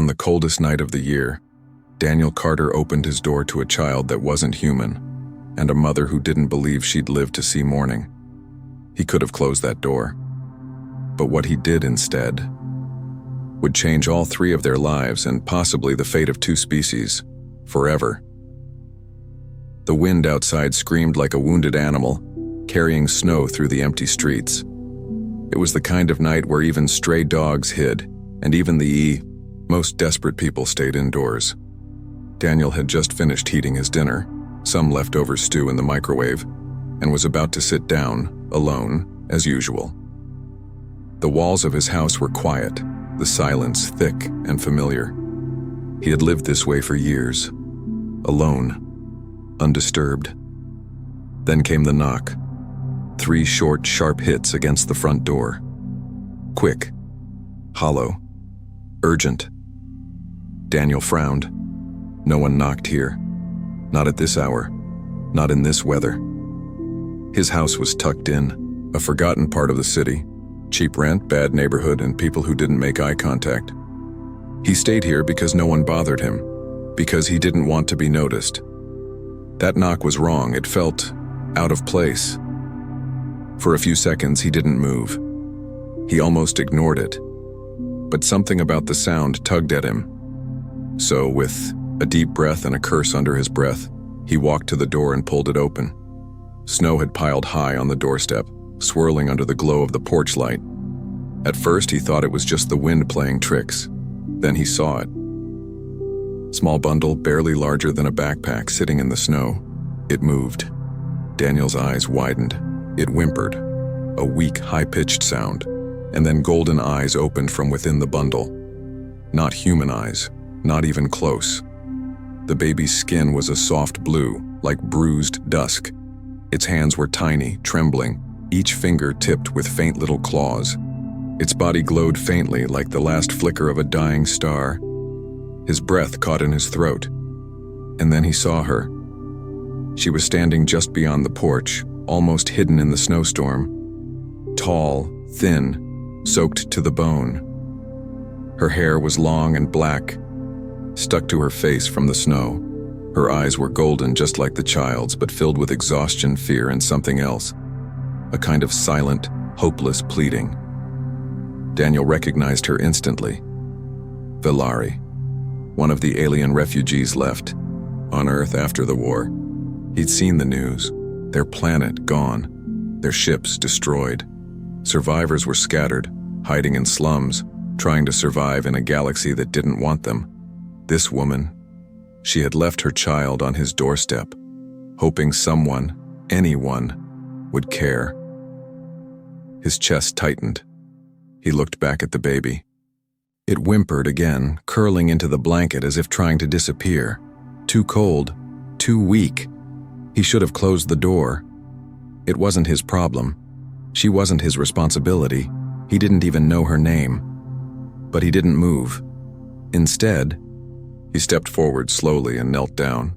On the coldest night of the year, Daniel Carter opened his door to a child that wasn't human, and a mother who didn't believe she'd live to see morning. He could have closed that door, but what he did instead would change all three of their lives and possibly the fate of two species, forever. The wind outside screamed like a wounded animal, carrying snow through the empty streets. It was the kind of night where even stray dogs hid, and even the most desperate people stayed indoors. Daniel had just finished heating his dinner, some leftover stew in the microwave, and was about to sit down, alone, as usual. The walls of his house were quiet, the silence thick and familiar. He had lived this way for years, alone, undisturbed. Then came the knock. 3 short, sharp hits against the front door. Quick, hollow, urgent. Daniel frowned. No one knocked here. Not at this hour. Not in this weather. His house was tucked in, a forgotten part of the city. Cheap rent, bad neighborhood, and people who didn't make eye contact. He stayed here because no one bothered him, because he didn't want to be noticed. That knock was wrong. It felt out of place. For a few seconds, he didn't move. He almost ignored it. But something about the sound tugged at him. So, with a deep breath and a curse under his breath, he walked to the door and pulled it open. Snow had piled high on the doorstep, swirling under the glow of the porch light. At first, he thought it was just the wind playing tricks. Then he saw it. Small bundle, barely larger than a backpack, sitting in the snow. It moved. Daniel's eyes widened. It whimpered, a weak, high-pitched sound, and then golden eyes opened from within the bundle. Not human eyes, not even close. The baby's skin was a soft blue, like bruised dusk. Its hands were tiny, trembling, each finger tipped with faint little claws. Its body glowed faintly like the last flicker of a dying star. His breath caught in his throat. And then he saw her. She was standing just beyond the porch, almost hidden in the snowstorm. Tall, thin, soaked to the bone. Her hair was long and black, stuck to her face from the snow. Her eyes were golden just like the child's, but filled with exhaustion, fear, and something else. A kind of silent, hopeless pleading. Daniel recognized her instantly. Villari, one of the alien refugees left on Earth after the war. He'd seen the news. Their planet gone, their ships destroyed. Survivors were scattered, hiding in slums, trying to survive in a galaxy that didn't want them. This woman, she had left her child on his doorstep, hoping someone, anyone, would care. His chest tightened. He looked back at the baby. It whimpered again, curling into the blanket as if trying to disappear. Too cold, too weak. He should have closed the door. It wasn't his problem. She wasn't his responsibility. He didn't even know her name. But he didn't move. Instead, he stepped forward slowly and knelt down.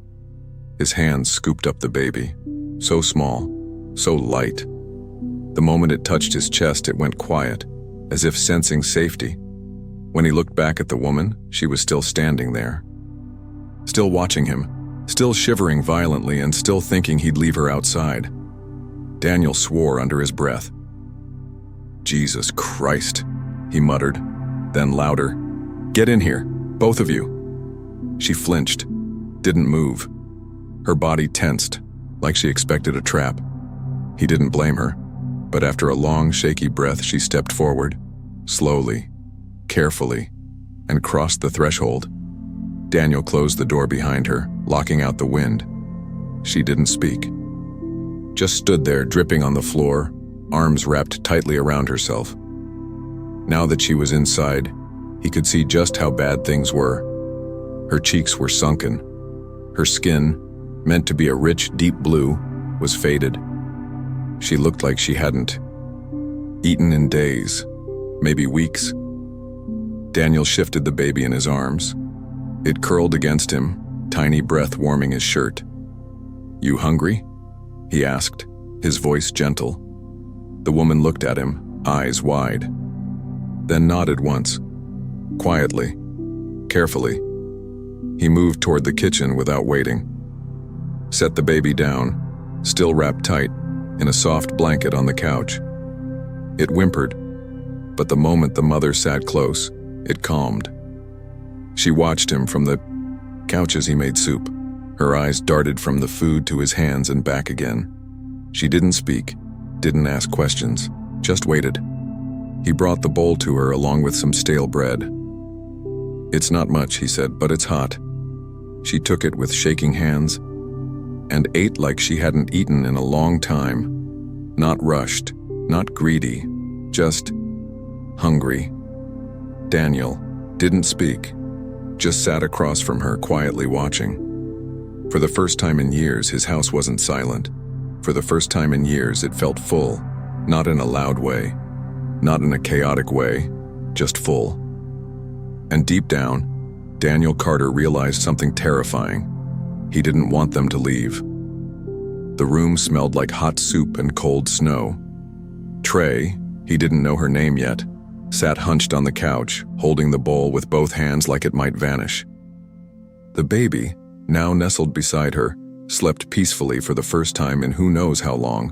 His hands scooped up the baby. So small, so light. The moment it touched his chest, it went quiet, as if sensing safety. When he looked back at the woman, she was still standing there. Still watching him. Still shivering violently and still thinking he'd leave her outside. Daniel swore under his breath. "Jesus Christ," he muttered, then louder, "Get in here, both of you." She flinched, didn't move. Her body tensed, like she expected a trap. He didn't blame her, but after a long, shaky breath, she stepped forward, slowly, carefully, and crossed the threshold. Daniel closed the door behind her, locking out the wind. She didn't speak. Just stood there, dripping on the floor, arms wrapped tightly around herself. Now that she was inside, he could see just how bad things were. Her cheeks were sunken. Her skin, meant to be a rich, deep blue, was faded. She looked like she hadn't eaten in days, maybe weeks. Daniel shifted the baby in his arms. It curled against him, tiny breath warming his shirt. "You hungry?" he asked, his voice gentle. The woman looked at him, eyes wide, then nodded once, quietly. Carefully, he moved toward the kitchen without waiting. Set the baby down, still wrapped tight, in a soft blanket on the couch. It whimpered, but the moment the mother sat close, it calmed. She watched him from the couch as he made soup. Her eyes darted from the food to his hands and back again. She didn't speak, didn't ask questions, just waited. He brought the bowl to her along with some stale bread. "It's not much," he said, "but it's hot." She took it with shaking hands and ate like she hadn't eaten in a long time. Not rushed, not greedy, just hungry. Daniel didn't speak, just sat across from her quietly watching. For the first time in years, his house wasn't silent. For the first time in years, it felt full, not in a loud way, not in a chaotic way, just full. And deep down, Daniel Carter realized something terrifying. He didn't want them to leave. The room smelled like hot soup and cold snow. Trey, he didn't know her name yet, sat hunched on the couch, holding the bowl with both hands like it might vanish. The baby, now nestled beside her, slept peacefully for the first time in who knows how long.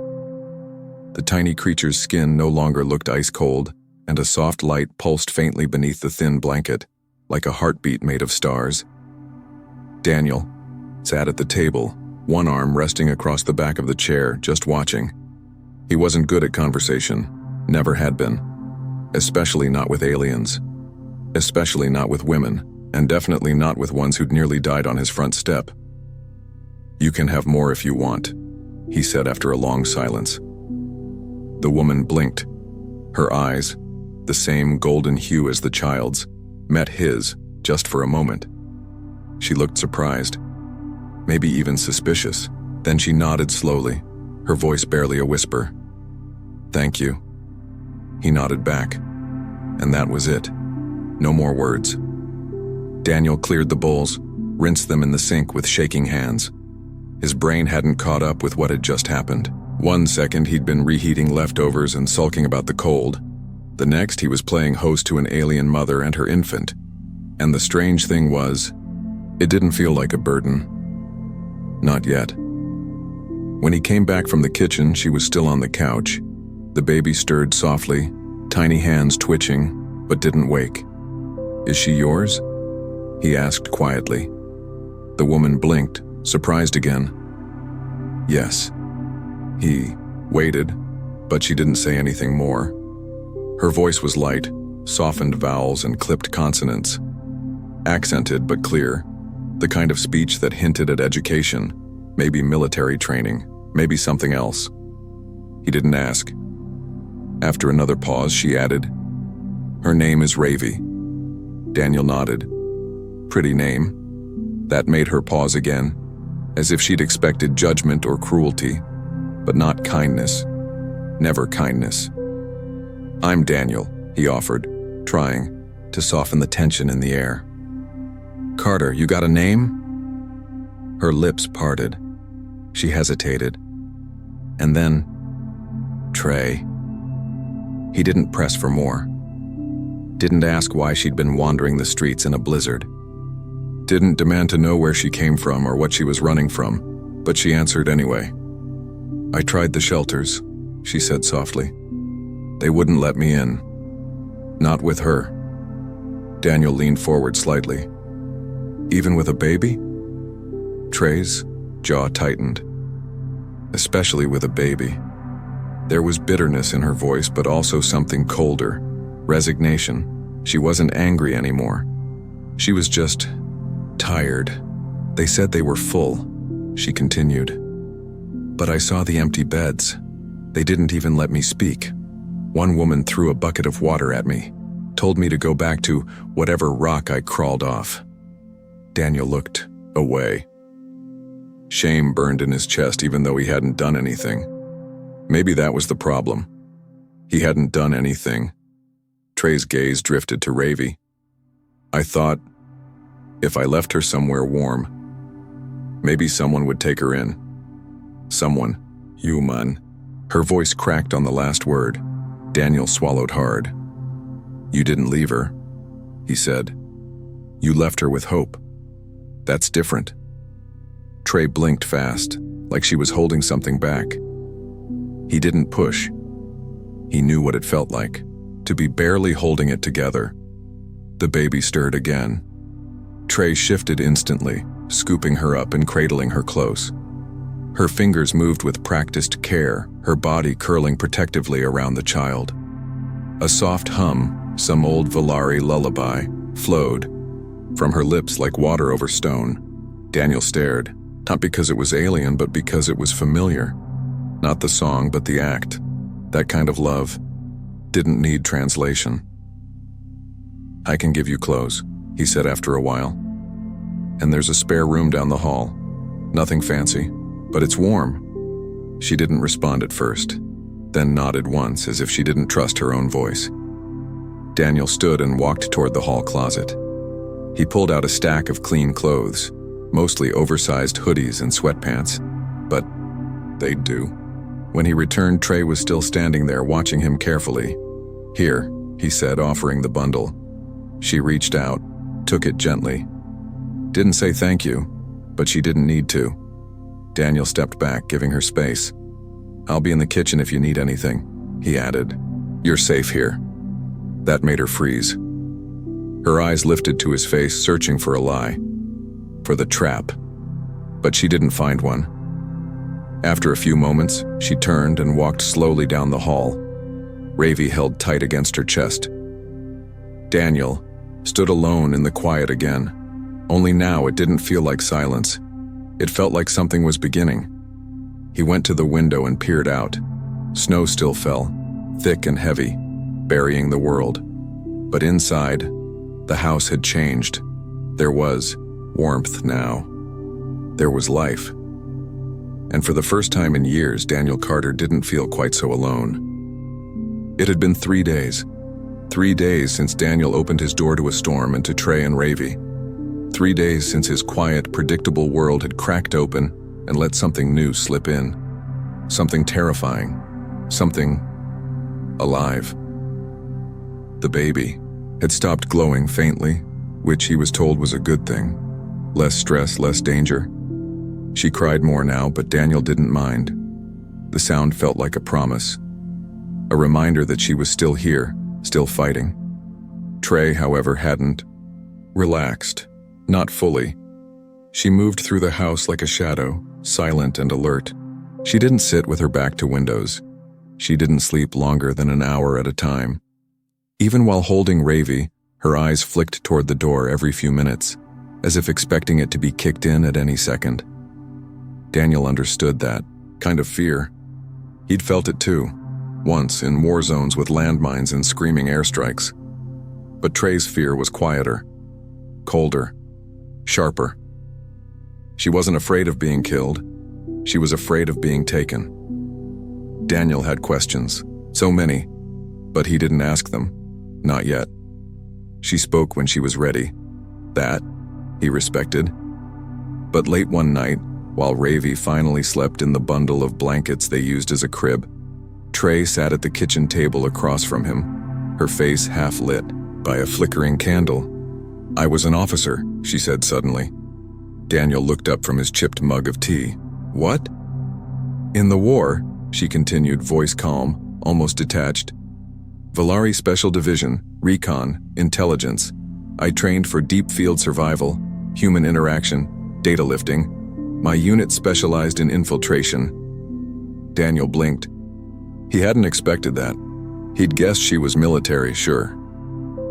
The tiny creature's skin no longer looked ice cold, and a soft light pulsed faintly beneath the thin blanket, like a heartbeat made of stars. Daniel sat at the table, one arm resting across the back of the chair, just watching. He wasn't good at conversation, never had been. Especially not with aliens. Especially not with women, and definitely not with ones who'd nearly died on his front step. "You can have more if you want," he said after a long silence. The woman blinked. Her eyes, the same golden hue as the child's, met his just for a moment. She looked surprised, maybe even suspicious. Then she nodded slowly, her voice barely a whisper. "Thank you." He nodded back, and that was it. No more words. Daniel cleared the bowls, rinsed them in the sink with shaking hands. His brain hadn't caught up with what had just happened. One second he'd been reheating leftovers and sulking about the cold. The next he was playing host to an alien mother and her infant. And the strange thing was, it didn't feel like a burden. Not yet. When he came back from the kitchen, she was still on the couch. The baby stirred softly, tiny hands twitching, but didn't wake. "Is she yours?" he asked quietly. The woman blinked, surprised again. "Yes." He waited, but she didn't say anything more. Her voice was light, softened vowels and clipped consonants. Accented but clear, the kind of speech that hinted at education, maybe military training, maybe something else. He didn't ask. After another pause, she added, "Her name is Ravi." Daniel nodded. "Pretty name." That made her pause again, as if she'd expected judgment or cruelty, but not kindness. Never kindness. "I'm Daniel," he offered, trying to soften the tension in the air. "Carter, you got a name?" Her lips parted. She hesitated. And then, Trey. He didn't press for more. Didn't ask why she'd been wandering the streets in a blizzard. Didn't demand to know where she came from or what she was running from, but she answered anyway. "I tried the shelters," she said softly. "They wouldn't let me in. Not with her." Daniel leaned forward slightly. "Even with a baby?" Trey's jaw tightened. "Especially with a baby." There was bitterness in her voice, but also something colder. Resignation. She wasn't angry anymore. She was just tired. "They said they were full," she continued. "But I saw the empty beds. They didn't even let me speak. One woman threw a bucket of water at me, told me to go back to whatever rock I crawled off." Daniel looked away. Shame burned in his chest even though he hadn't done anything. Maybe that was the problem. He hadn't done anything. Trey's gaze drifted to Ravi. "I thought, if I left her somewhere warm, maybe someone would take her in. Someone. Human." Her voice cracked on the last word. Daniel swallowed hard. "You didn't leave her," he said. You left her with hope. That's different. Trey blinked fast, like she was holding something back. He didn't push. He knew what it felt like, to be barely holding it together. The baby stirred again. Trey shifted instantly, scooping her up and cradling her close. Her fingers moved with practiced care, her body curling protectively around the child. A soft hum, some old Valari lullaby, flowed from her lips like water over stone. Daniel stared, not because it was alien, but because it was familiar. Not the song, but the act. That kind of love didn't need translation. "I can give you clothes," he said after a while. "And there's a spare room down the hall. Nothing fancy, but it's warm." She didn't respond at first, then nodded once as if she didn't trust her own voice. Daniel stood and walked toward the hall closet. He pulled out a stack of clean clothes, mostly oversized hoodies and sweatpants, but they'd do. When he returned, Trey was still standing there watching him carefully. "Here," he said, offering the bundle. She reached out, took it gently. Didn't say thank you, but she didn't need to. Daniel stepped back, giving her space. "I'll be in the kitchen if you need anything," he added. "You're safe here." That made her freeze. Her eyes lifted to his face, searching for a lie, for the trap, but she didn't find one. After a few moments, she turned and walked slowly down the hall. Ravi held tight against her chest. Daniel stood alone in the quiet again. Only now it didn't feel like silence. It felt like something was beginning. He went to the window and peered out. Snow still fell, thick and heavy, burying the world. But inside, the house had changed. There was warmth now. There was life. And for the first time in years, Daniel Carter didn't feel quite so alone. It had been 3 days. 3 days since Daniel opened his door to a storm and to Trey and Ravi. 3 days since his quiet, predictable world had cracked open and let something new slip in. Something terrifying. Something alive. The baby had stopped glowing faintly, which he was told was a good thing. Less stress, less danger. She cried more now, but Daniel didn't mind. The sound felt like a promise. A reminder that she was still here, still fighting. Trey, however, hadn't relaxed. Not fully. She moved through the house like a shadow, silent and alert. She didn't sit with her back to windows. She didn't sleep longer than an hour at a time. Even while holding Ravi, her eyes flicked toward the door every few minutes, as if expecting it to be kicked in at any second. Daniel understood that kind of fear. He'd felt it too, once in war zones with landmines and screaming airstrikes. But Trey's fear was quieter, colder, sharper. She wasn't afraid of being killed. She was afraid of being taken. Daniel had questions, so many, but he didn't ask them. Not yet. She spoke when she was ready. That he respected. But late one night, while Ravi finally slept in the bundle of blankets they used as a crib, Trey sat at the kitchen table across from him, her face half lit by a flickering candle. "I was an officer," she said suddenly. Daniel looked up from his chipped mug of tea. "What?" "In the war," she continued, voice calm, almost detached. "Valari Special Division, Recon, Intelligence. I trained for deep field survival, human interaction, data lifting. My unit specialized in infiltration." Daniel blinked. He hadn't expected that. He'd guessed she was military, sure.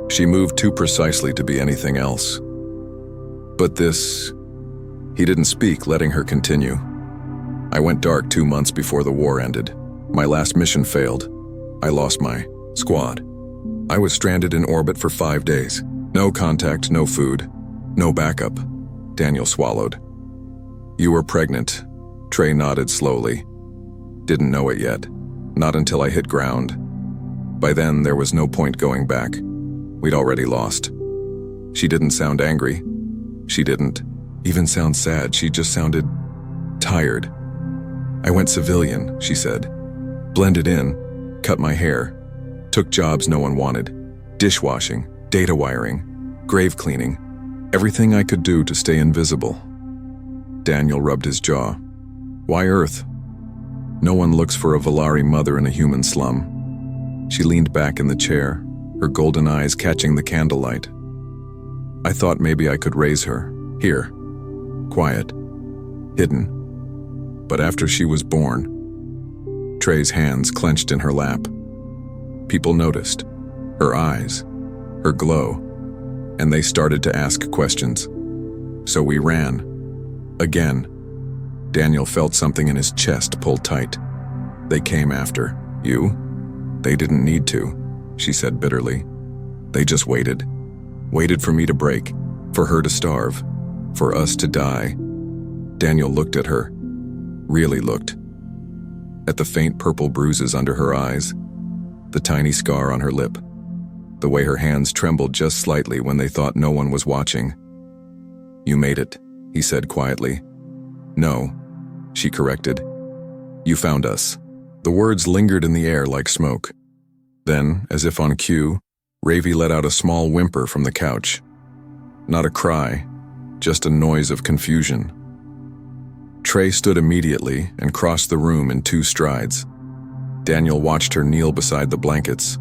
She moved too precisely to be anything else. But this... He didn't speak, letting her continue. "I went dark 2 months before the war ended. My last mission failed. I lost my squad. I was stranded in orbit for 5 days. No contact, no food, no backup." Daniel swallowed. "You were pregnant." Trey nodded slowly. "Didn't know it yet. Not until I hit ground. By then, there was no point going back. We'd already lost." She didn't sound angry. She didn't even sound sad. She just sounded tired. "I went civilian," she said. "Blended in, cut my hair, took jobs no one wanted. Dishwashing, data wiring, grave cleaning. Everything I could do to stay invisible. Daniel rubbed his jaw. Why Earth? No one looks for a Valari mother in a human slum. She leaned back in the chair, her golden eyes catching the candlelight. I thought maybe I could raise her, here, quiet, hidden. But after she was born, Trey's hands clenched in her lap. People noticed, her eyes, her glow, and they started to ask questions. So we ran. Again. Daniel felt something in his chest pull tight. They came after. You? They didn't need to, she said bitterly. They just waited. Waited for me to break, for her to starve, for us to die. Daniel looked at her. Really looked. At the faint purple bruises under her eyes, the tiny scar on her lip, the way her hands trembled just slightly when they thought no one was watching. You made it, he said quietly. No, she corrected. You found us. The words lingered in the air like smoke. Then, as if on cue, Ravi let out a small whimper from the couch. Not a cry, just a noise of confusion. Trey stood immediately and crossed the room in 2 strides. Daniel watched her kneel beside the blankets,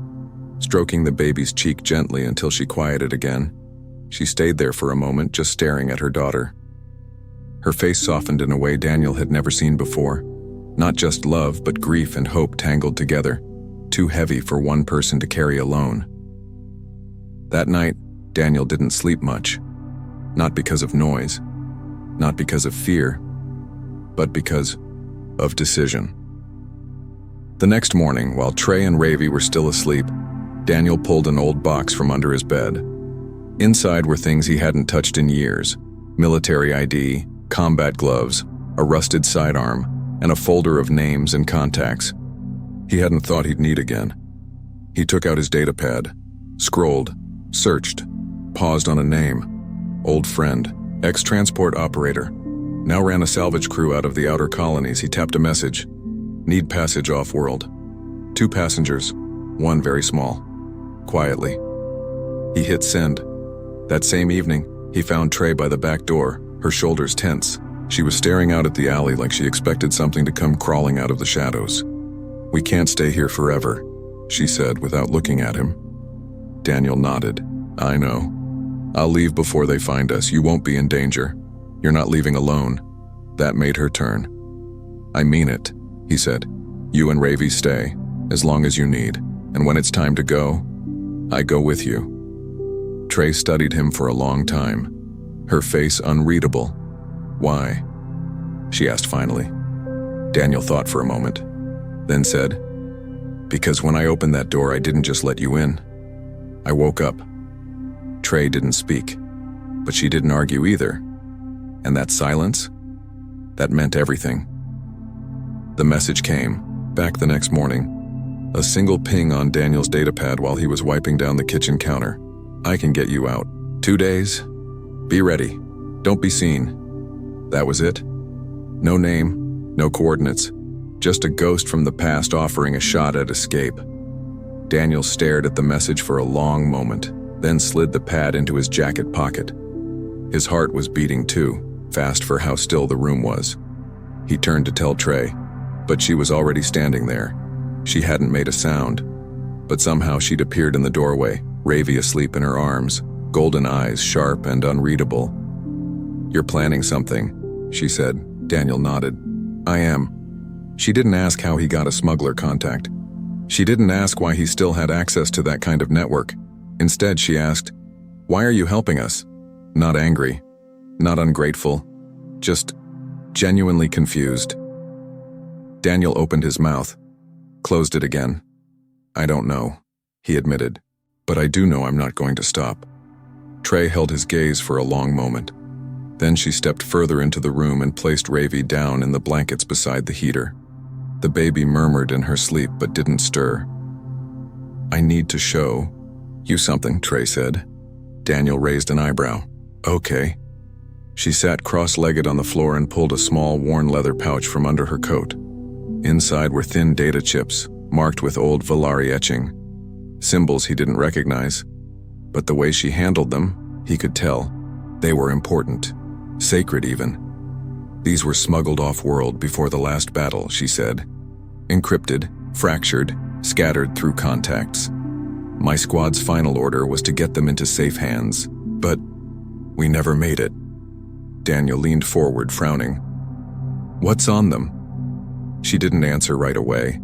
stroking the baby's cheek gently until she quieted again. She stayed there for a moment, just staring at her daughter. Her face softened in a way Daniel had never seen before. Not just love, but grief and hope tangled together, too heavy for one person to carry alone. That night, Daniel didn't sleep much. Not because of noise, not because of fear, but because of decision. The next morning, while Trey and Ravi were still asleep, Daniel pulled an old box from under his bed. Inside were things he hadn't touched in years: military ID, combat gloves, a rusted sidearm, and a folder of names and contacts he hadn't thought he'd need again. He took out his datapad, scrolled, searched, paused on a name. Old friend, ex-transport operator. Now ran a salvage crew out of the outer colonies. He tapped a message. Need passage off-world. 2 passengers, 1 very small. Quietly. He hit send. That same evening, he found Trey by the back door, her shoulders tense. She was staring out at the alley like she expected something to come crawling out of the shadows. We can't stay here forever, she said without looking at him. Daniel nodded. I know. I'll leave before they find us. You won't be in danger. You're not leaving alone. That made her turn. I mean it, he said. You and Ravi stay, as long as you need. And when it's time to go, I go with you. Trey studied him for a long time, her face unreadable. Why? She asked finally. Daniel thought for a moment, then said, because when I opened that door, I didn't just let you in. I woke up. Trey didn't speak, but she didn't argue either. And that silence, that meant everything. The message came, back the next morning. A single ping on Daniel's datapad while he was wiping down the kitchen counter. I can get you out. 2 days. Be ready. Don't be seen. That was it. No name, no coordinates. Just a ghost from the past offering a shot at escape. Daniel stared at the message for a long moment, then slid the pad into his jacket pocket. His heart was beating too, fast for how still the room was. He turned to tell Trey, but she was already standing there. She hadn't made a sound, but somehow she'd appeared in the doorway, Ravi asleep in her arms, golden eyes sharp and unreadable. You're planning something, she said. Daniel nodded. I am. She didn't ask how he got a smuggler contact. She didn't ask why he still had access to that kind of network. Instead, she asked, why are you helping us? Not angry, not ungrateful, just genuinely confused. Daniel opened his mouth, closed it again. I don't know, he admitted, but I do know I'm not going to stop. Trey held his gaze for a long moment. Then she stepped further into the room and placed Ravi down in the blankets beside the heater. The baby murmured in her sleep but didn't stir. I need to show you something, Trey said. Daniel raised an eyebrow. Okay. She sat cross-legged on the floor and pulled a small worn leather pouch from under her coat. Inside were thin data chips, marked with old Valari etching. Symbols he didn't recognize, but the way she handled them, he could tell. They were important, sacred even. These were smuggled off-world before the last battle, she said. Encrypted, fractured, scattered through contacts. My squad's final order was to get them into safe hands, but we never made it. Daniel leaned forward, frowning. What's on them? She didn't answer right away.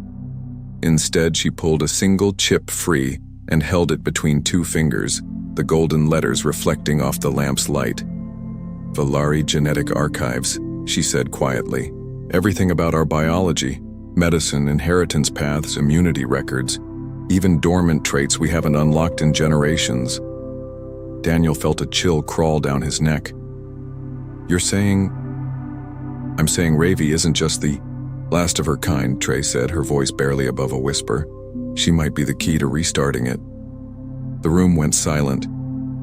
Instead, she pulled a single chip free and held it between two fingers, the golden letters reflecting off the lamp's light. Valari Genetic Archives, she said quietly. Everything about our biology, medicine, inheritance paths, immunity records, even dormant traits we haven't unlocked in generations. Daniel felt a chill crawl down his neck. You're saying... I'm saying Ravi isn't just the last of her kind, Trey said, her voice barely above a whisper. She might be the key to restarting it. The room went silent.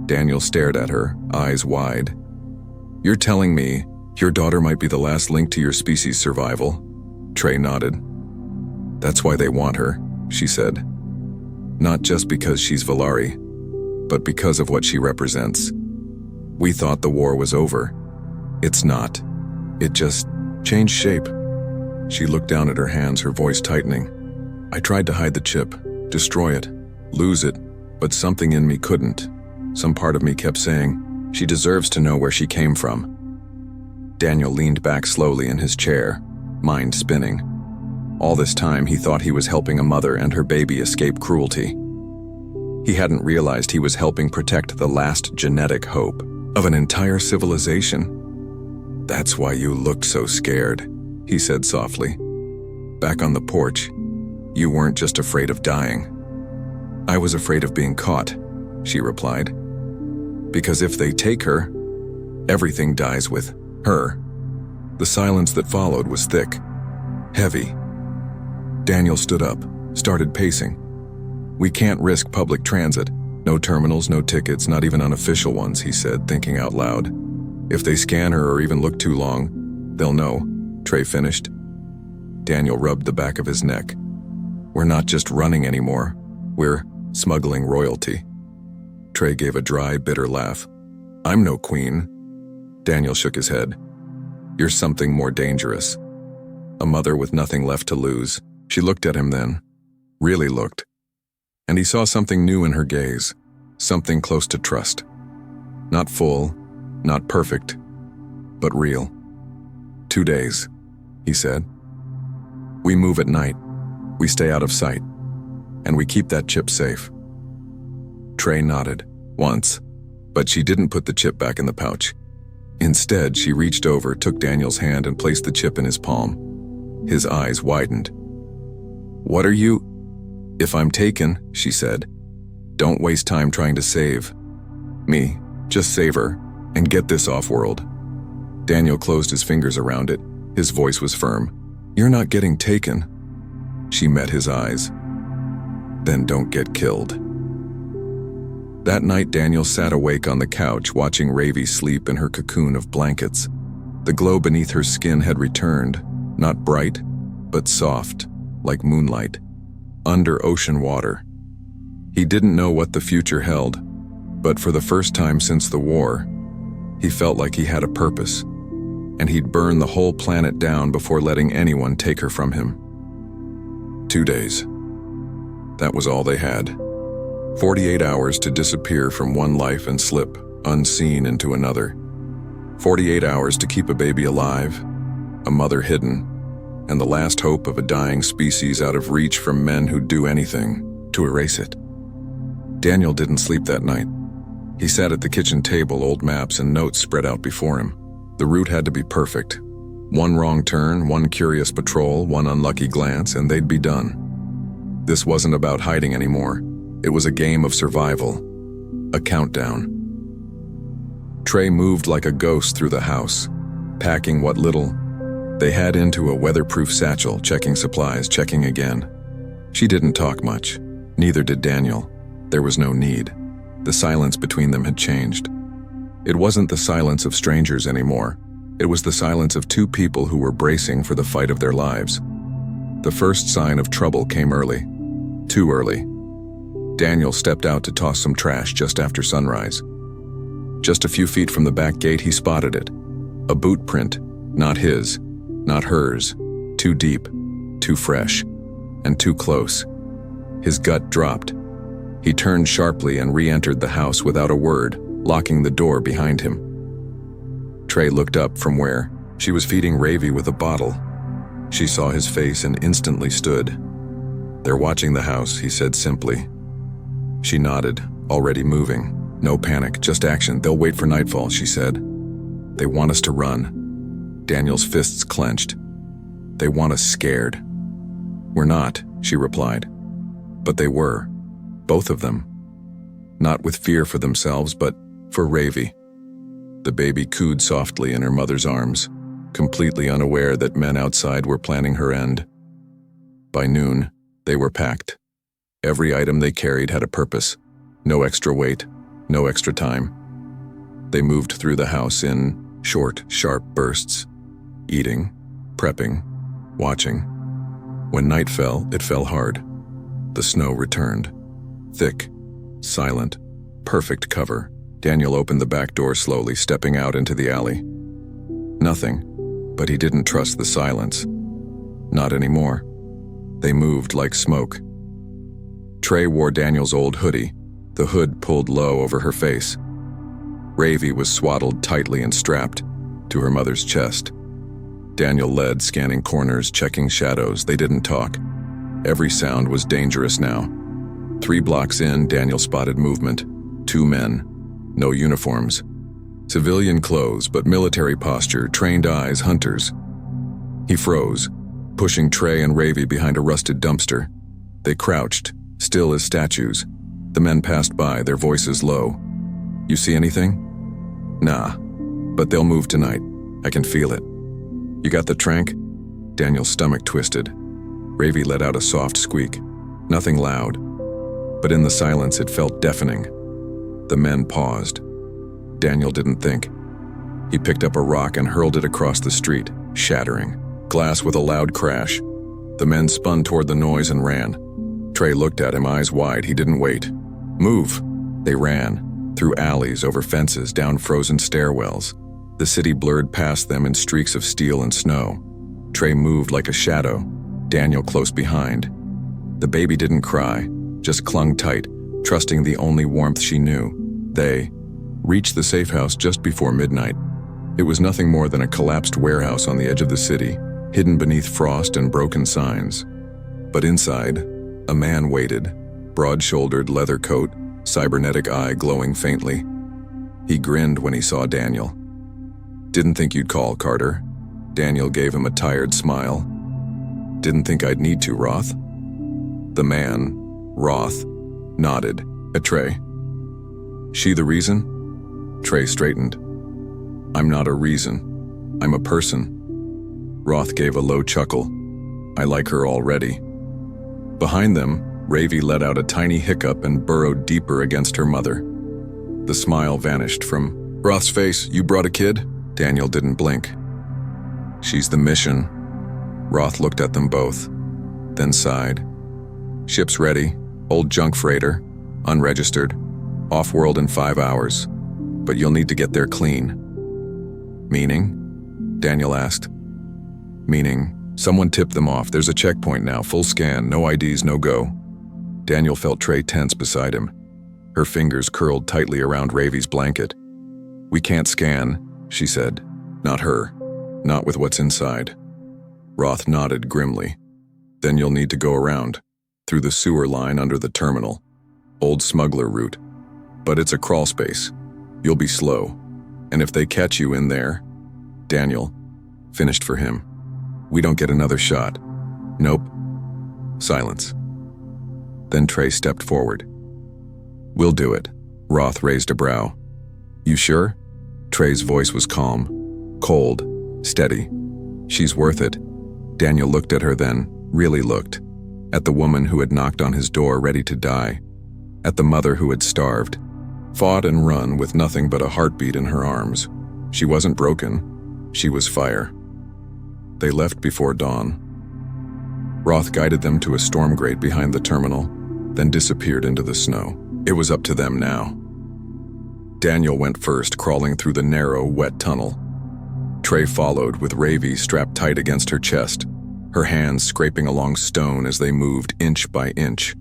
Daniel stared at her, eyes wide. You're telling me your daughter might be the last link to your species' survival? Trey nodded. That's why they want her, she said. Not just because she's Valari, but because of what she represents. We thought the war was over. It's not. It just changed shape. She looked down at her hands, her voice tightening. I tried to hide the chip, destroy it, lose it, but something in me couldn't. Some part of me kept saying, she deserves to know where she came from. Daniel leaned back slowly in his chair, mind spinning. All this time, he thought he was helping a mother and her baby escape cruelty. He hadn't realized he was helping protect the last genetic hope of an entire civilization. That's why you looked so scared, he said softly. Back on the porch, you weren't just afraid of dying. I was afraid of being caught, she replied. Because if they take her, everything dies with her. The silence that followed was thick, heavy. Daniel stood up, started pacing. We can't risk public transit. No terminals, no tickets, not even unofficial ones, he said, thinking out loud. If they scan her or even look too long, they'll know, Trey finished. Daniel rubbed the back of his neck. We're not just running anymore. We're smuggling royalty. Trey gave a dry, bitter laugh. I'm no queen. Daniel shook his head. You're something more dangerous. A mother with nothing left to lose. She looked at him then. Really looked. And he saw something new in her gaze. Something close to trust. Not full, not perfect, but real. 2 days, he said. We move at night. We stay out of sight. And we keep that chip safe. Trey nodded, once, but she didn't put the chip back in the pouch. Instead, she reached over, took Daniel's hand and placed the chip in his palm. His eyes widened. What are you? If I'm taken, she said, don't waste time trying to save me. Just save her and get this off-world. Daniel closed his fingers around it. His voice was firm. You're not getting taken. She met his eyes. Then don't get killed. That night, Daniel sat awake on the couch, watching Ravi sleep in her cocoon of blankets. The glow beneath her skin had returned, not bright, but soft, like moonlight, under ocean water. He didn't know what the future held, but for the first time since the war, he felt like he had a purpose, and he'd burn the whole planet down before letting anyone take her from him. 2 days. That was all they had. 48 hours to disappear from one life and slip, unseen, into another. 48 hours to keep a baby alive, a mother hidden, and the last hope of a dying species out of reach from men who'd do anything to erase it. Daniel didn't sleep that night. He sat at the kitchen table, old maps and notes spread out before him. The route had to be perfect. One wrong turn, one curious patrol, one unlucky glance, and they'd be done. This wasn't about hiding anymore. It was a game of survival. A countdown. Trey moved like a ghost through the house, packing what little they had into a weatherproof satchel, checking supplies, checking again. She didn't talk much. Neither did Daniel. There was no need. The silence between them had changed. It wasn't the silence of strangers anymore. It was the silence of two people who were bracing for the fight of their lives. The first sign of trouble came early. Too early. Daniel stepped out to toss some trash just after sunrise. Just a few feet from the back gate, he spotted it. A boot print, not his, not hers, too deep, too fresh, and too close. His gut dropped. He turned sharply and re-entered the house without a word, locking the door behind him. Trey looked up from where she was feeding Ravi with a bottle. She saw his face and instantly stood. "They're watching the house," he said simply. She nodded, already moving. "No panic, just action. They'll wait for nightfall," she said. "They want us to run." Daniel's fists clenched. "They want us scared." "We're not," she replied. But they were. Both of them. Not with fear for themselves, but for Ravi. The baby cooed softly in her mother's arms, completely unaware that men outside were planning her end. By noon, they were packed. Every item they carried had a purpose. No extra weight, no extra time. They moved through the house in short, sharp bursts, eating, prepping, watching. When night fell, it fell hard. The snow returned. Thick, silent, perfect cover. Daniel opened the back door slowly, stepping out into the alley. Nothing, but he didn't trust the silence. Not anymore. They moved like smoke. Trey wore Daniel's old hoodie, the hood pulled low over her face. Ravi was swaddled tightly and strapped to her mother's chest. Daniel led, scanning corners, checking shadows. They didn't talk. Every sound was dangerous now. 3 blocks in, Daniel spotted movement. 2 men. No uniforms. Civilian clothes, but military posture, trained eyes, hunters. He froze, pushing Trey and Ravi behind a rusted dumpster. They crouched, still as statues. The men passed by, their voices low. "You see anything?" "Nah, but they'll move tonight. I can feel it." "You got the trank?" Daniel's stomach twisted. Ravi let out a soft squeak. Nothing loud, but in the silence it felt deafening. The men paused. Daniel didn't think. He picked up a rock and hurled it across the street, shattering. Glass with a loud crash. The men spun toward the noise and ran. Trey looked at him, eyes wide. He didn't wait. "Move!" They ran, through alleys, over fences, down frozen stairwells. The city blurred past them in streaks of steel and snow. Trey moved like a shadow, Daniel close behind. The baby didn't cry, just clung tight, trusting the only warmth she knew. They reached the safe house just before midnight. It was nothing more than a collapsed warehouse on the edge of the city, hidden beneath frost and broken signs. But inside, a man waited, broad-shouldered leather coat, cybernetic eye glowing faintly. He grinned when he saw Daniel. "Didn't think you'd call, Carter." Daniel gave him a tired smile. "Didn't think I'd need to, Roth." The man, Roth, nodded at Trey. "She the reason?" Trey straightened. "I'm not a reason. I'm a person." Roth gave a low chuckle. "I like her already." Behind them, Ravi let out a tiny hiccup and burrowed deeper against her mother. The smile vanished from Roth's face. "You brought a kid?" Daniel didn't blink. "She's the mission." Roth looked at them both, then sighed. "Ship's ready. Old junk freighter. Unregistered. Off-world in 5 hours. But you'll need to get there clean." "Meaning?" Daniel asked. "Meaning, someone tipped them off. There's a checkpoint now, full scan, no IDs, no go." Daniel felt Trey tense beside him. Her fingers curled tightly around Ravi's blanket. "We can't scan," she said. "Not her. Not with what's inside." Roth nodded grimly. "Then you'll need to go around, through the sewer line under the terminal. Old smuggler route. But it's a crawl space. You'll be slow. And if they catch you in there..." Daniel finished for him. "We don't get another shot." "Nope." Silence. Then Trey stepped forward. "We'll do it." Roth raised a brow. "You sure?" Trey's voice was calm, cold, steady. "She's worth it." Daniel looked at her then, really looked. At the woman who had knocked on his door ready to die. At the mother who had starved. Fought and run with nothing but a heartbeat in her arms. She wasn't broken. She was fire. They left before dawn. Roth guided them to a storm grate behind the terminal, then disappeared into the snow. It was up to them now. Daniel went first, crawling through the narrow, wet tunnel. Trey followed, with Ravi strapped tight against her chest, her hands scraping along stone as they moved inch by inch.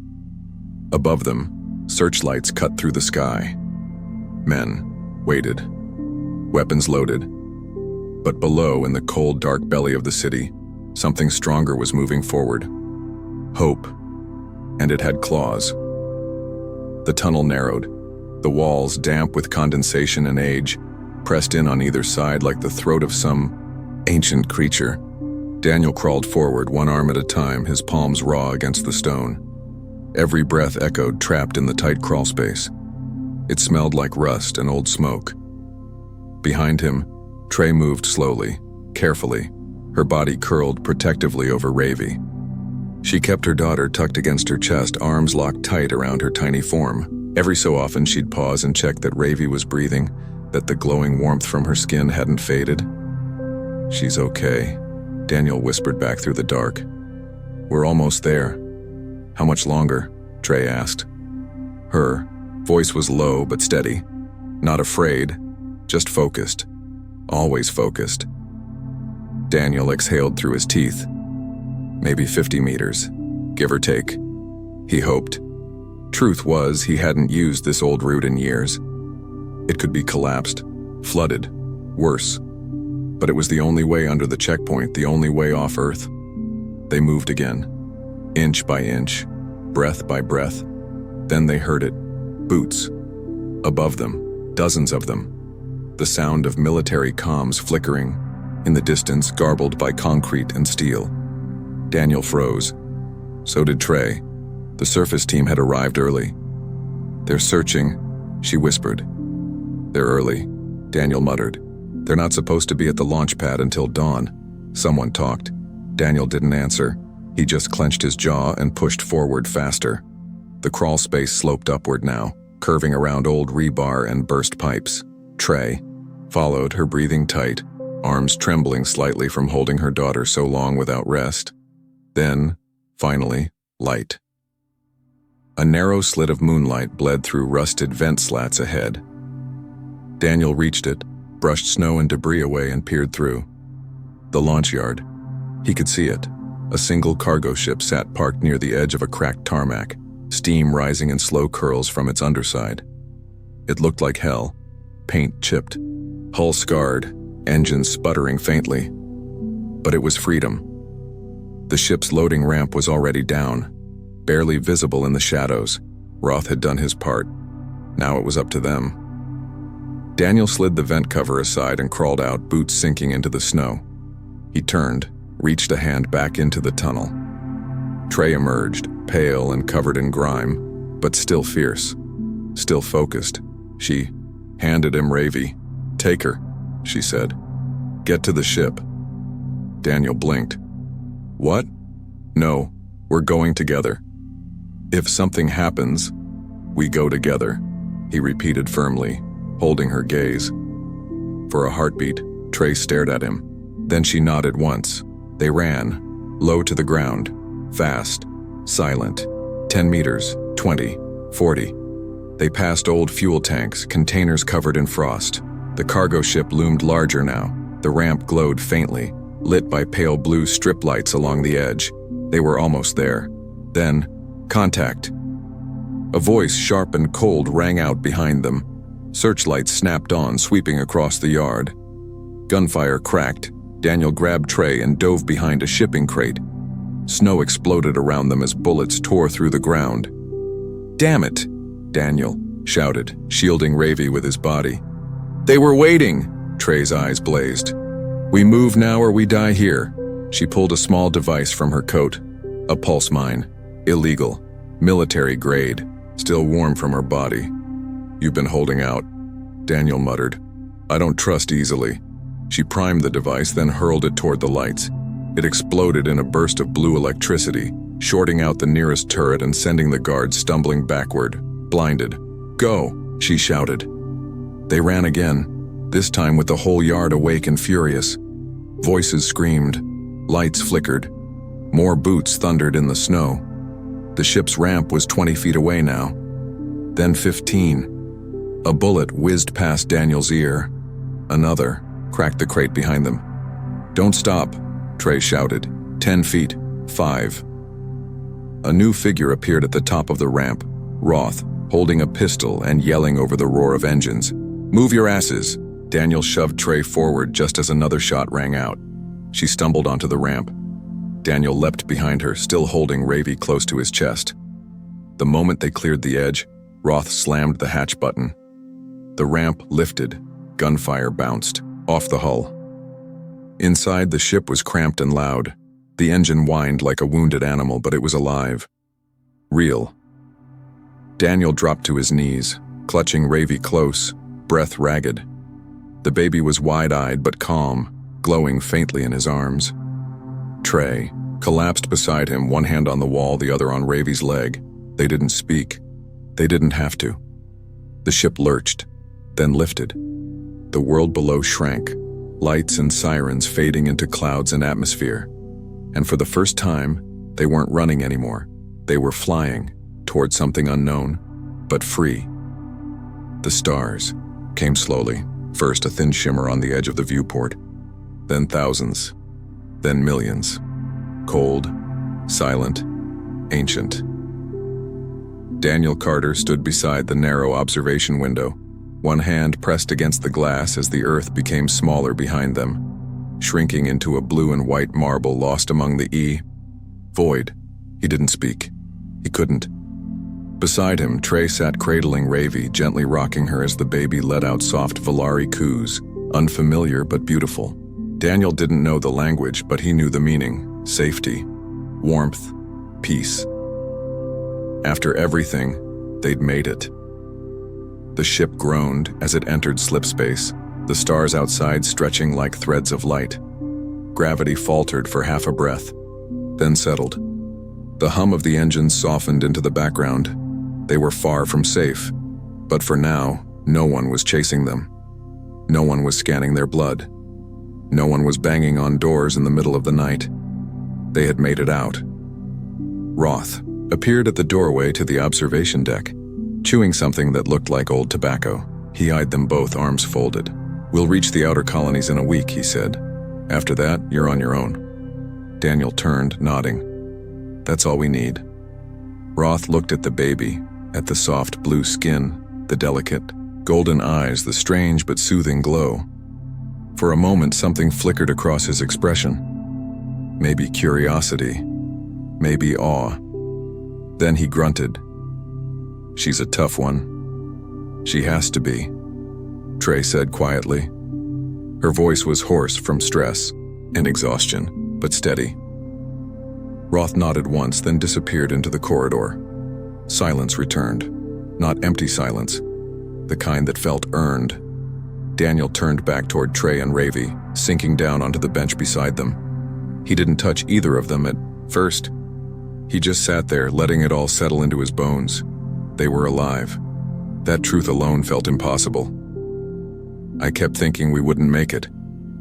Above them, searchlights cut through the sky. Men waited, weapons loaded. But below, in the cold, dark belly of the city, something stronger was moving forward. Hope. And it had claws. The tunnel narrowed, the walls, damp with condensation and age, pressed in on either side like the throat of some ancient creature. Daniel crawled forward, one arm at a time, his palms raw against the stone. Every breath echoed, trapped in the tight crawl space. It smelled like rust and old smoke. Behind him, Trey moved slowly, carefully, her body curled protectively over Ravi. She kept her daughter tucked against her chest, arms locked tight around her tiny form. Every so often she'd pause and check that Ravi was breathing, that the glowing warmth from her skin hadn't faded. "She's okay," Daniel whispered back through the dark. "We're almost there." "How much longer?" Trey asked. Her voice was low but steady, not afraid, just focused, always focused. Daniel exhaled through his teeth. Maybe 50 meters, give or take, he hoped. Truth was, he hadn't used this old route in years. It could be collapsed, flooded, worse. But it was the only way under the checkpoint, the only way off Earth. They moved again, inch by inch, breath by breath. Then they heard it. Boots. Above them, dozens of them. The sound of military comms flickering, in the distance garbled by concrete and steel. Daniel froze. So did Trey. The surface team had arrived early. "They're searching," she whispered. "They're early," Daniel muttered. "They're not supposed to be at the launch pad until dawn." Someone talked. Daniel didn't answer. He just clenched his jaw and pushed forward faster. The crawl space sloped upward now, curving around old rebar and burst pipes. Trey followed, her breathing tight, arms trembling slightly from holding her daughter so long without rest. Then, finally, light. A narrow slit of moonlight bled through rusted vent slats ahead. Daniel reached it, brushed snow and debris away and peered through. The launch yard. He could see it. A single cargo ship sat parked near the edge of a cracked tarmac, steam rising in slow curls from its underside. It looked like hell, paint chipped, hull scarred, engines sputtering faintly. But it was freedom. The ship's loading ramp was already down, barely visible in the shadows. Roth had done his part. Now it was up to them. Daniel slid the vent cover aside and crawled out, boots sinking into the snow. He turned, reached a hand back into the tunnel. Trey emerged, pale and covered in grime, but still fierce, still focused. She handed him Ravi. "Take her," she said. "Get to the ship." Daniel blinked. "What?" "No, we're going together. If something happens, we go together," he repeated firmly, holding her gaze. For a heartbeat, Trey stared at him. Then she nodded once. They ran, low to the ground, fast, silent. 10 meters, 20, 40. They passed old fuel tanks, containers covered in frost. The cargo ship loomed larger now. The ramp glowed faintly, lit by pale blue strip lights along the edge. They were almost there. Then, contact. A voice, sharp and cold, rang out behind them. Searchlights snapped on, sweeping across the yard. Gunfire cracked. Daniel grabbed Trey and dove behind a shipping crate. Snow exploded around them as bullets tore through the ground. "Damn it!" Daniel shouted, shielding Ravi with his body. "They were waiting!" Trey's eyes blazed. "We move now or we die here." She pulled a small device from her coat. A pulse mine. Illegal. Military grade. Still warm from her body. "You've been holding out," Daniel muttered. "I don't trust easily." She primed the device, then hurled it toward the lights. It exploded in a burst of blue electricity, shorting out the nearest turret and sending the guards stumbling backward, blinded. "Go!" she shouted. They ran again, this time with the whole yard awake and furious. Voices screamed. Lights flickered. More boots thundered in the snow. The ship's ramp was 20 feet away now. Then 15. A bullet whizzed past Daniel's ear. Another cracked the crate behind them. "Don't stop," Trey shouted. 10 feet. 5. A new figure appeared at the top of the ramp, Roth, holding a pistol and yelling over the roar of engines. "Move your asses!" Daniel shoved Trey forward just as another shot rang out. She stumbled onto the ramp. Daniel leapt behind her, still holding Ravi close to his chest. The moment they cleared the edge, Roth slammed the hatch button. The ramp lifted. Gunfire bounced off the hull. Inside, the ship was cramped and loud. The engine whined like a wounded animal, but it was alive. Real. Daniel dropped to his knees, clutching Ravi close, breath ragged. The baby was wide-eyed but calm, glowing faintly in his arms. Trey collapsed beside him, one hand on the wall, the other on Ravi's leg. They didn't speak. They didn't have to. The ship lurched, then lifted. The world below shrank, lights and sirens fading into clouds and atmosphere. And for the first time, they weren't running anymore. They were flying toward something unknown, but free. The stars came slowly, first a thin shimmer on the edge of the viewport, then thousands, then millions. Cold, silent, ancient. Daniel Carter stood beside the narrow observation window, one hand pressed against the glass as the earth became smaller behind them, shrinking into a blue and white marble lost among the void. He didn't speak. He couldn't. Beside him, Trey sat cradling Ravi, gently rocking her as the baby let out soft Valari coos, unfamiliar but beautiful. Daniel didn't know the language, but he knew the meaning: safety, warmth, peace. After everything, they'd made it. The ship groaned as it entered slipspace, the stars outside stretching like threads of light. Gravity faltered for half a breath, then settled. The hum of the engines softened into the background. They were far from safe, but for now, no one was chasing them. No one was scanning their blood. No one was banging on doors in the middle of the night. They had made it out. Roth appeared at the doorway to the observation deck, chewing something that looked like old tobacco. He eyed them both, arms folded. "We'll reach the outer colonies in a week," he said. "After that, you're on your own." Daniel turned, nodding. "That's all we need." Roth looked at the baby, at the soft blue skin, the delicate, golden eyes, the strange but soothing glow. For a moment, something flickered across his expression. Maybe curiosity, maybe awe. Then he grunted. "She's a tough one." "She has to be," Trey said quietly. Her voice was hoarse from stress and exhaustion, but steady. Roth nodded once, then disappeared into the corridor. Silence returned. Not empty silence, the kind that felt earned. Daniel turned back toward Trey and Ravi, sinking down onto the bench beside them. He didn't touch either of them at first. He just sat there, letting it all settle into his bones. They were alive. That truth alone felt impossible. "I kept thinking we wouldn't make it,"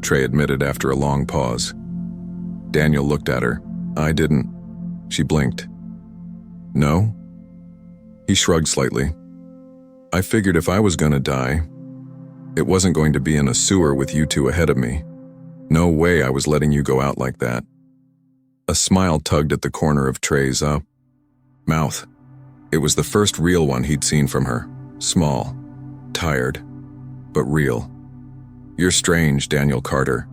Trey admitted after a long pause. Daniel looked at her. "I didn't." She blinked. "No?" He shrugged slightly. "I figured if I was gonna die, it wasn't going to be in a sewer with you two ahead of me. No way I was letting you go out like that." A smile tugged at the corner of Trey's mouth. It was the first real one he'd seen from her. Small, tired, but real. "You're strange, Daniel Carter.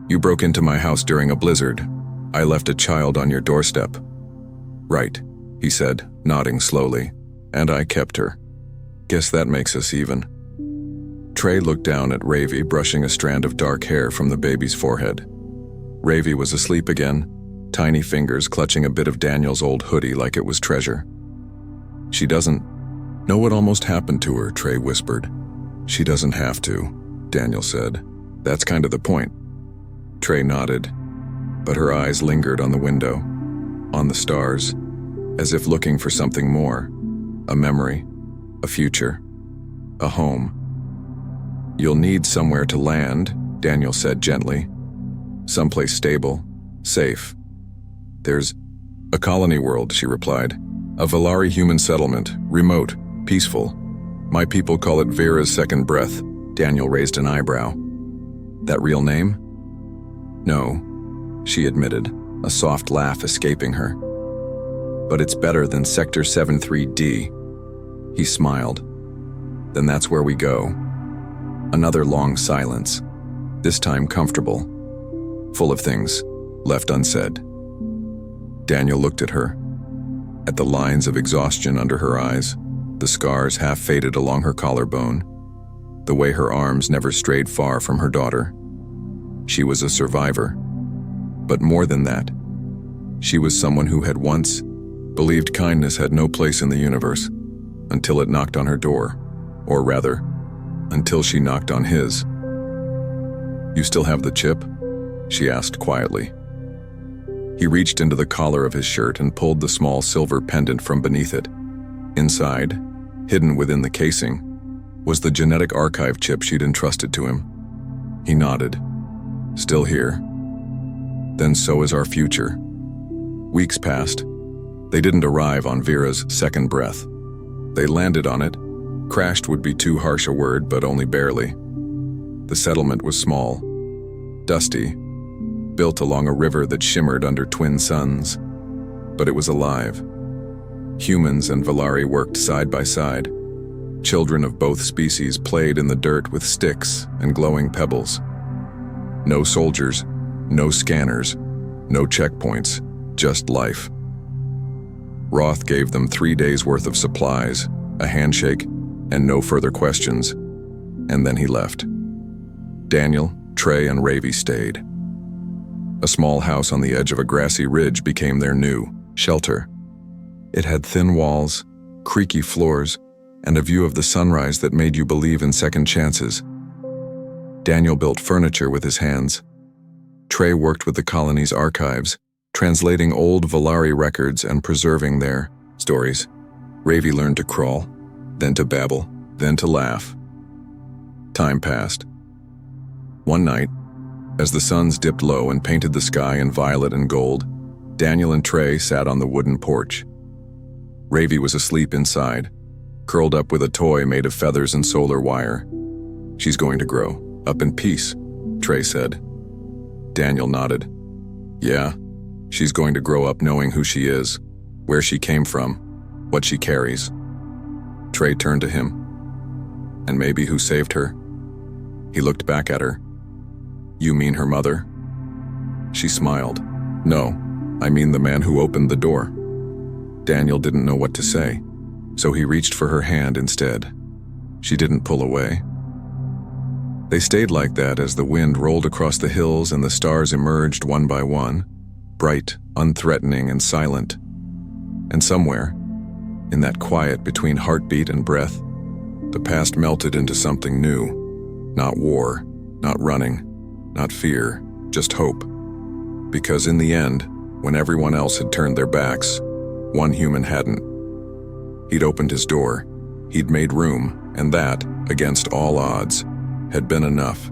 You broke into my house during a blizzard. I left a child on your doorstep." "Right," he said, nodding slowly. "And I kept her. Guess that makes us even." Trey looked down at Ravi, brushing a strand of dark hair from the baby's forehead. Ravi was asleep again, tiny fingers clutching a bit of Daniel's old hoodie like it was treasure. "She doesn't know what almost happened to her," Trey whispered. "She doesn't have to," Daniel said. "That's kind of the point." Trey nodded, but her eyes lingered on the window, on the stars, as if looking for something more. A memory, a future, a home. "You'll need somewhere to land," Daniel said gently. "Someplace stable, safe." "There's a colony world," she replied. "A Valari human settlement, remote, peaceful. My people call it Vera's second breath. Daniel raised an eyebrow. That real name? No, she admitted, a soft laugh escaping her. But it's better than Sector 73D. He smiled. Then that's where we go. Another long silence, this time comfortable, full of things left unsaid. Daniel looked at her, at the lines of exhaustion under her eyes, the scars half faded along her collarbone, the way her arms never strayed far from her daughter. She was a survivor, but more than that, she was someone who had once believed kindness had no place in the universe until it knocked on her door, or rather, until she knocked on his. You still have the chip? She asked quietly. He reached into the collar of his shirt and pulled the small silver pendant from beneath it. Inside, hidden within the casing, was the genetic archive chip she'd entrusted to him. He nodded. Still here. Then so is our future. Weeks passed. They didn't arrive on Vera's second breath. They landed on it. Crashed would be too harsh a word, but only barely. The settlement was small, dusty, built along a river that shimmered under twin suns. But it was alive. Humans and Valari worked side by side. Children of both species played in the dirt with sticks and glowing pebbles. No soldiers, no scanners, no checkpoints, just life. Roth gave them 3 days' worth of supplies, a handshake, and no further questions, and then he left. Daniel, Trey, and Ravi stayed. A small house on the edge of a grassy ridge became their new shelter. It had thin walls, creaky floors, and a view of the sunrise that made you believe in second chances. Daniel built furniture with his hands. Trey worked with the colony's archives, translating old Valari records and preserving their stories. Ravi learned to crawl, then to babble, then to laugh. Time passed. One night, as the suns dipped low and painted the sky in violet and gold, Daniel and Trey sat on the wooden porch. Ravi was asleep inside, curled up with a toy made of feathers and solar wire. She's going to grow up in peace, Trey said. Daniel nodded. Yeah, she's going to grow up knowing who she is, where she came from, what she carries. Trey turned to him. And maybe who saved her? He looked back at her. You mean her mother? She smiled. No, I mean the man who opened the door. Daniel didn't know what to say, so he reached for her hand instead. She didn't pull away. They stayed like that as the wind rolled across the hills and the stars emerged one by one, bright, unthreatening, and silent. And somewhere, in that quiet between heartbeat and breath, the past melted into something new. Not war, not running, not fear, just hope. Because in the end, when everyone else had turned their backs, one human hadn't. He'd opened his door, he'd made room, and that, against all odds, had been enough.